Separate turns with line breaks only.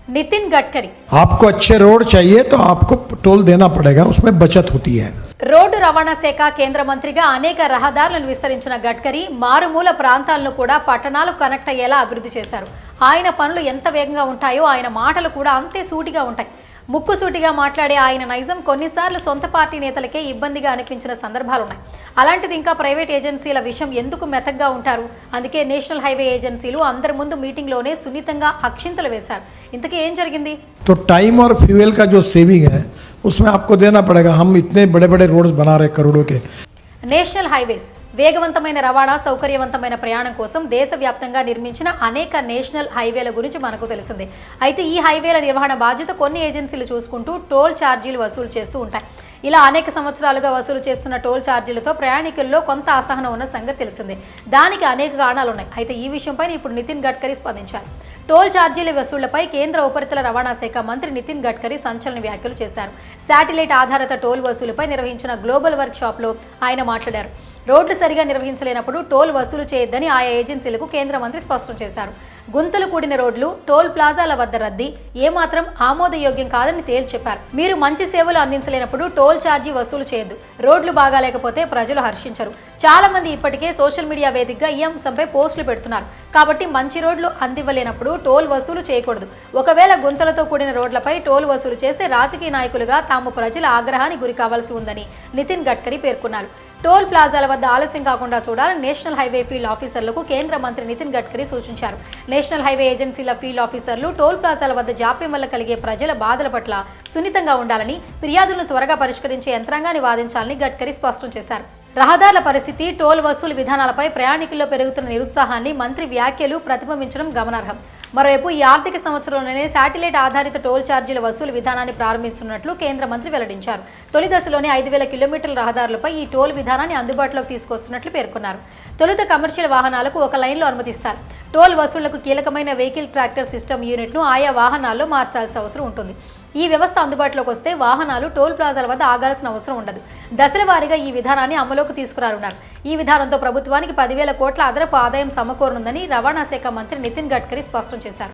नितिन गडकरी
आपको अच्छे रोड चाहिए तो आपको टोल देना पड़ेगा, उसमें बचत होती है।
రోడ్డు రవాణా శాఖ కేంద్ర మంత్రిగా అనేక రహదారులను విస్తరించిన గడ్కరీ మారుమూల ప్రాంతాలను కూడా పట్టణాలు కనెక్ట్ అయ్యేలా అభివృద్ధి చేశారు. ఆయన పనులు ఎంత వేగంగా ఉంటాయో ఆయన మాటలు కూడా అంతే సూటిగా ఉంటాయి. ముక్కుసూటిగా మాట్లాడే ఆయన నైజం కొన్నిసార్లు సొంత పార్టీ నేతలకే ఇబ్బందిగా అనిపించిన సందర్భాలు ఉన్నాయి. అలాంటిది ఇంకా ప్రైవేట్ ఏజెన్సీల విషయం ఎందుకు మెతగ్గా ఉంటారు? అందుకే నేషనల్ హైవే ఏజెన్సీలు అందరి ముందు మీటింగ్లోనే సున్నితంగా అక్షింతలు వేశారు. ఇంతకీ ఏం జరిగింది?
तो टाइम और फ्यूल का जो सेविंग है उसमें आपको देना पड़ेगा। हम इतने बड़े बड़े रोड्स बना रहे करोड़ों के।
నేషనల్ హైవేస్ వేగవంతమైన రవాణా సౌకర్యవంతమైన ప్రయాణం కోసం దేశవ్యాప్తంగా నిర్మించిన అనేక నేషనల్ హైవేల గురించి మనకు తెలిసిందే. అయితే ఈ హైవేల నిర్వహణ బాధ్యత కొన్ని ఏజెన్సీలు చూసుకుంటూ టోల్ ఛార్జీలు వసూలు చేస్తూ ఉంటాయి. ఇలా అనేక సంవత్సరాలుగా వసూలు చేస్తున్న టోల్ ఛార్జీలతో ప్రయాణికుల్లో కొంత అసహనం ఉన్న సంగతి తెలిసిందే. దానికి అనేక కారణాలు ఉన్నాయి. అయితే ఈ విషయంపై ఇప్పుడు నితిన్ గడ్కరీ స్పందించారు. టోల్ ఛార్జీల వసూళ్లపై కేంద్ర ఉపరితల రవాణా శాఖ మంత్రి నితిన్ గడ్కరీ సంచలన వ్యాఖ్యలు చేశారు. శాటిలైట్ ఆధారిత టోల్ వసూలుపై నిర్వహించిన గ్లోబల్ వర్క్ షాప్లో ఆయన మాట్లాడారు. రోడ్లు సరిగా నిర్వహించలేనప్పుడు టోల్ వసూలు చేయొద్దని ఆయా ఏజెన్సీలకు కేంద్ర మంత్రి స్పష్టం చేశారు. గుంతలు కూడిన రోడ్లు, టోల్ ప్లాజాల వద్ద రద్దీ ఏమాత్రం ఆమోదయోగ్యం కాదని తేల్చి చెప్పారు. మీరు మంచి సేవలు అందించలేనప్పుడు టోల్ ఛార్జీ వసూలు చేయొద్దు. రోడ్లు బాగాలేకపోతే ప్రజలు హర్షించరు. చాలా మంది ఇప్పటికే సోషల్ మీడియా వేదికగా ఈ అంశంపై పోస్టులు పెడుతున్నారు. కాబట్టి మంచి రోడ్లు అందివ్వలేనప్పుడు టోల్ వసూలు చేయకూడదు. ఒకవేళ గుంతలతో కూడిన రోడ్లపై టోల్ వసూలు చేస్తే రాజకీయ నాయకులుగా తాము ప్రజల ఆగ్రహానికి గురి కావాల్సి ఉందని నితిన్ గడ్కరీ పేర్కొన్నారు. టోల్ ప్లాజాల వద్ద ఆలస్యం కాకుండా చూడాలని నేషనల్ హైవే ఫీల్డ్ ఆఫీసర్లకు కేంద్ర మంత్రి నితిన్ గడ్కరీ సూచించారు. నేషనల్ హైవే ఏజెన్సీల ఫీల్డ్ ఆఫీసర్లు టోల్ ప్లాజాల వద్ద జాప్యం వల్ల కలిగే ప్రజల బాధల పట్ల సున్నితంగా ఉండాలని, ఫిర్యాదులను త్వరగా పరిష్కరించే యంత్రాంగాన్ని వాదించాలని గడ్కరీ స్పష్టం చేశారు. రహదారుల పరిస్థితి, టోల్ వసూలు విధానాలపై ప్రయాణికుల్లో పెరుగుతున్న నిరుత్సాహాన్ని మంత్రి వ్యాఖ్యలు ప్రతిబింబించడం గమనార్హం. మరోవైపు ఈ ఆర్థిక సంవత్సరంలోనే శాటిలైట్ ఆధారిత టోల్ ఛార్జీల వసూలు విధానాన్ని ప్రారంభించినట్లు కేంద్ర మంత్రి వెల్లడించారు. తొలి దశలోనే 5,000 కిలోమీటర్ల రహదారులపై ఈ టోల్ విధానాన్ని అందుబాటులోకి తీసుకొస్తున్నట్లు పేర్కొన్నారు. తొలుత కమర్షియల్ వాహనాలకు ఒక లైన్లో అనుమతిస్తారు. టోల్ వసూళ్లకు కీలకమైన వెహికల్ ట్రాక్టర్ సిస్టమ్ యూనిట్ను ఆయా వాహనాల్లో మార్చాల్సిన అవసరం ఉంటుంది. ఈ వ్యవస్థ అందుబాటులోకి వస్తే వాహనాలు టోల్ ప్లాజాల వద్ద ఆగాల్సిన అవసరం ఉండదు. దశల వారీగా ఈ విధానాన్ని అమలులోకి తీసుకురానున్నారు. ఈ విధానంతో ప్రభుత్వానికి 10,000 కోట్ల అదనపు ఆదాయం సమకూరనుందని రవాణా శాఖ మంత్రి నితిన్ గడ్కరీ స్పష్టం చేశారు.